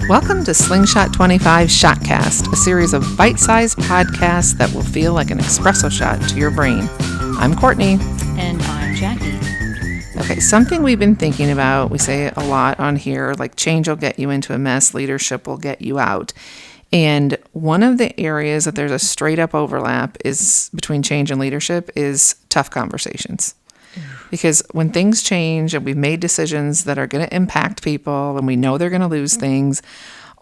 Welcome to Slingshot 25 Shotcast, a series of bite-sized podcasts that will feel like an espresso shot to your brain. I'm Courtney. And I'm Jackie. Okay, something we've been thinking about, we say it a lot on here, like change will get you into a mess, leadership will get you out. And one of the areas that there's a straight up overlap is between change and leadership is tough conversations. Because when things change and we've made decisions that are going to impact people and we know they're going to lose things,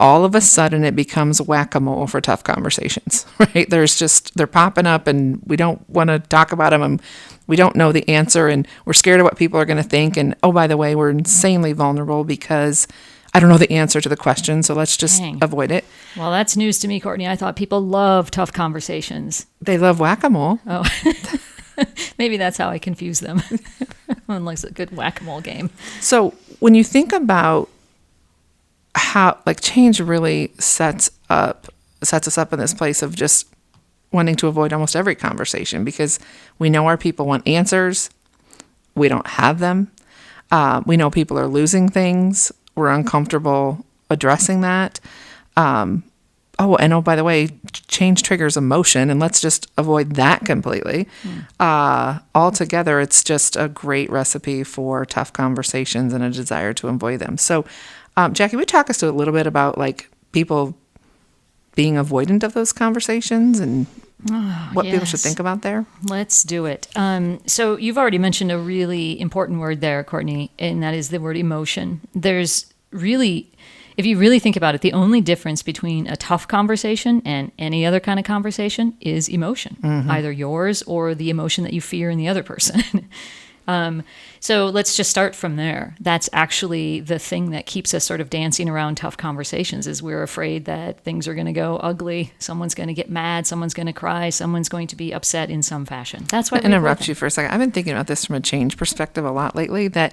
all of a sudden it becomes whack-a-mole for tough conversations, right? They're popping up and we don't want to talk about them and we don't know the answer and we're scared of what people are going to think. And oh, by the way, we're insanely vulnerable because I don't know the answer to the question, so let's just avoid it. Well, that's news to me, Courtney. I thought people love tough conversations. They love whack-a-mole. Oh, maybe that's how I confuse them. One likes a good whack-a-mole game. So when you think about how change really sets us up in this place of just wanting to avoid almost every conversation because we know our people want answers. We don't have them. We know people are losing things. We're uncomfortable addressing that. By the way, change triggers emotion, and let's just avoid that completely. Altogether, it's just a great recipe for tough conversations and a desire to avoid them. So, Jackie, would you talk us a little bit about people being avoidant of those conversations and what people should think about there? Let's do it. So you've already mentioned a really important word there, Courtney, and that is the word emotion. There's really, if you really think about it, the only difference between a tough conversation and any other kind of conversation is emotion, either yours or the emotion that you fear in the other person. So let's just start from there. That's actually the thing that keeps us sort of dancing around tough conversations is we're afraid that things are going to go ugly. Someone's going to get mad. Someone's going to cry. Someone's going to be upset in some fashion. That's why. I'll interrupt you for a second. I've been thinking about this from a change perspective a lot lately because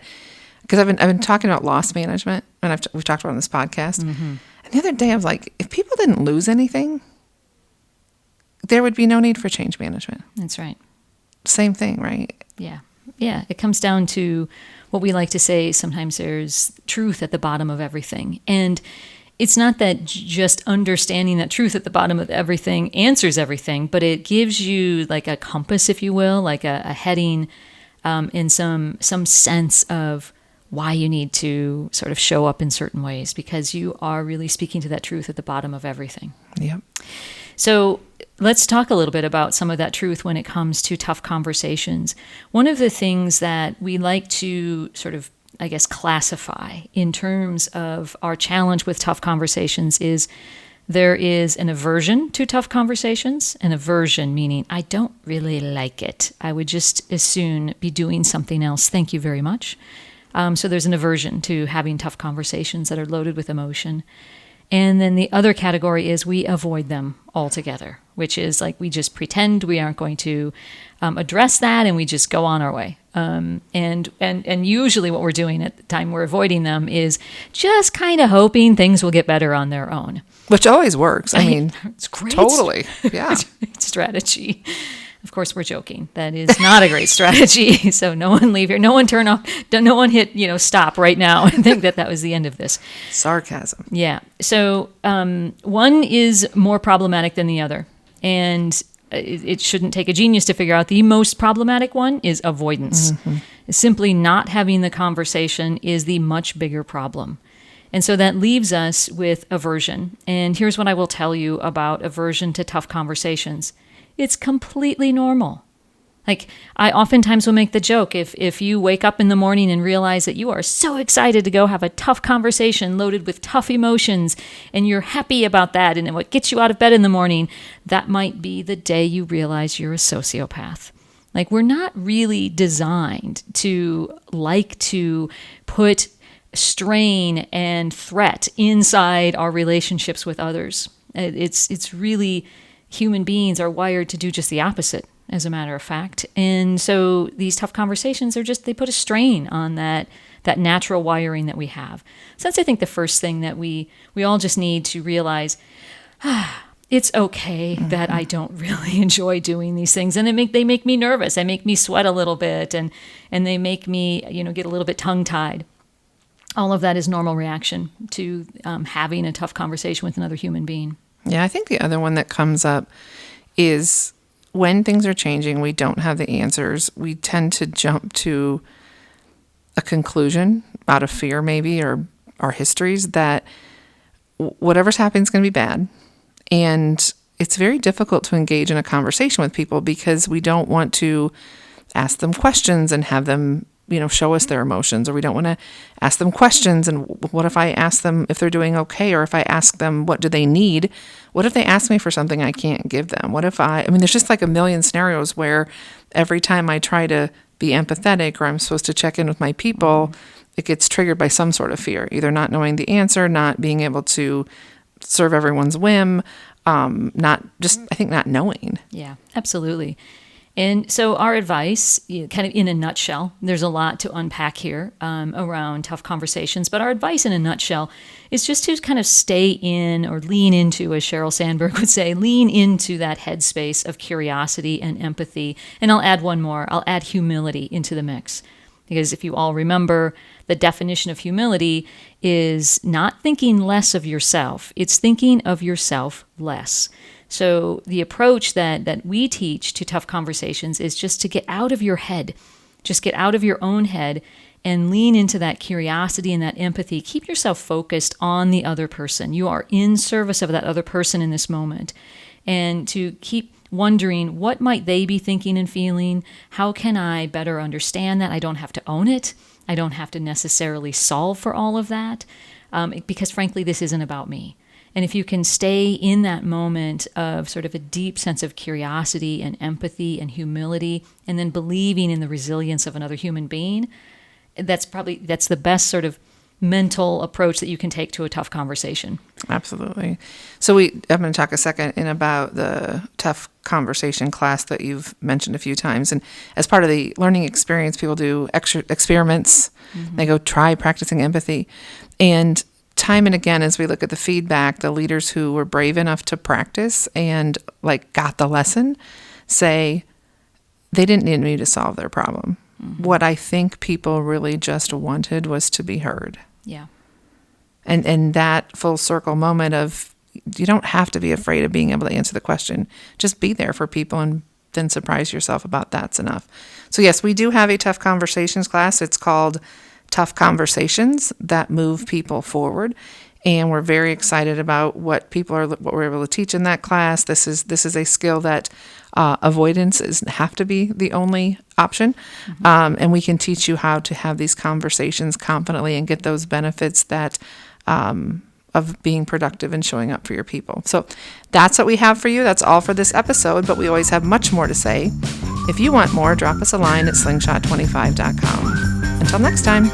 I've been talking about loss management and we've talked about it on this podcast. And the other day I was like, if people didn't lose anything, there would be no need for change management. That's right. Same thing, right? Yeah, it comes down to what we like to say, sometimes there's truth at the bottom of everything. And it's not that just understanding that truth at the bottom of everything answers everything, but it gives you like a compass, if you will, like a heading in some sense of why you need to sort of show up in certain ways because you are really speaking to that truth at the bottom of everything. Yep. So let's talk a little bit about some of that truth when it comes to tough conversations. One of the things that we like to sort of, I guess, classify in terms of our challenge with tough conversations is there is an aversion to tough conversations. An aversion meaning I don't really like it. I would just as soon be doing something else. Thank you very much. So there's an aversion to having tough conversations that are loaded with emotion. And then the other category is we avoid them altogether, which is like we just pretend we aren't going to address that and we just go on our way. And usually what we're doing at the time we're avoiding them is just kind of hoping things will get better on their own. Which always works. I mean, it's great. Totally. Yeah. Strategy. Of course, we're joking. That is not a great strategy. So no one leave here. No one turn off. No one hit, stop right now and think that was the end of this. Sarcasm. Yeah. So one is more problematic than the other. And it shouldn't take a genius to figure out the most problematic one is avoidance. Simply not having the conversation is the much bigger problem. And so that leaves us with aversion. And here's what I will tell you about aversion to tough conversations. It's completely normal. Like, I oftentimes will make the joke, if you wake up in the morning and realize that you are so excited to go have a tough conversation loaded with tough emotions, and you're happy about that, and what gets you out of bed in the morning, that might be the day you realize you're a sociopath. Like, we're not really designed to like to put strain and threat inside our relationships with others. It's really... Human beings are wired to do just the opposite, as a matter of fact. And so these tough conversations they put a strain on that natural wiring that we have. So that's, I think, the first thing that we all just need to realize, it's okay that I don't really enjoy doing these things. And they make me nervous. They make me sweat a little bit and they make me, get a little bit tongue-tied. All of that is normal reaction to having a tough conversation with another human being. Yeah, I think the other one that comes up is when things are changing, we don't have the answers. We tend to jump to a conclusion out of fear, maybe, or our histories, that whatever's happening is going to be bad. And it's very difficult to engage in a conversation with people because we don't want to ask them questions and have them, show us their emotions, or we don't want to ask them questions. And what if I ask them if they're doing okay? Or if I ask them, what do they need? What if they ask me for something I can't give them? What if there's just like a million scenarios where every time I try to be empathetic or I'm supposed to check in with my people, it gets triggered by some sort of fear, either not knowing the answer, not being able to serve everyone's whim, not knowing. Yeah, absolutely. And so our advice, kind of in a nutshell, there's a lot to unpack here around tough conversations, but our advice in a nutshell is just to kind of stay in or lean into, as Sheryl Sandberg would say, lean into that headspace of curiosity and empathy. And I'll add one more. I'll add humility into the mix. Because if you all remember, the definition of humility is not thinking less of yourself. It's thinking of yourself less. So the approach that we teach to tough conversations is just to get out of your head. Just get out of your own head and lean into that curiosity and that empathy. Keep yourself focused on the other person. You are in service of that other person in this moment. And to keep wondering, what might they be thinking and feeling? How can I better understand that? I don't have to own it. I don't have to necessarily solve for all of that, because frankly, this isn't about me. And if you can stay in that moment of sort of a deep sense of curiosity and empathy and humility, and then believing in the resilience of another human being, that's the best sort of mental approach that you can take to a tough conversation. Absolutely. So I'm going to talk a second about the tough conversation class that you've mentioned a few times. And as part of the learning experience, people do experiments. Mm-hmm. They go try practicing empathy. And time and again, as we look at the feedback, the leaders who were brave enough to practice and got the lesson say they didn't need me to solve their problem. Mm-hmm. What I think people really just wanted was to be heard. Yeah. And that full circle moment of, you don't have to be afraid of being able to answer the question. Just be there for people and then surprise yourself about that's enough. So yes, we do have a tough conversations class. It's called Tough Conversations That Move People Forward. And we're very excited about what we're able to teach in that class. This is a skill that avoidance doesn't have to be the only option. Mm-hmm. And we can teach you how to have these conversations confidently and get those benefits that of being productive and showing up for your people. So that's what we have for you. That's all for this episode, but we always have much more to say. If you want more, drop us a line at slingshot25.com. Until next time.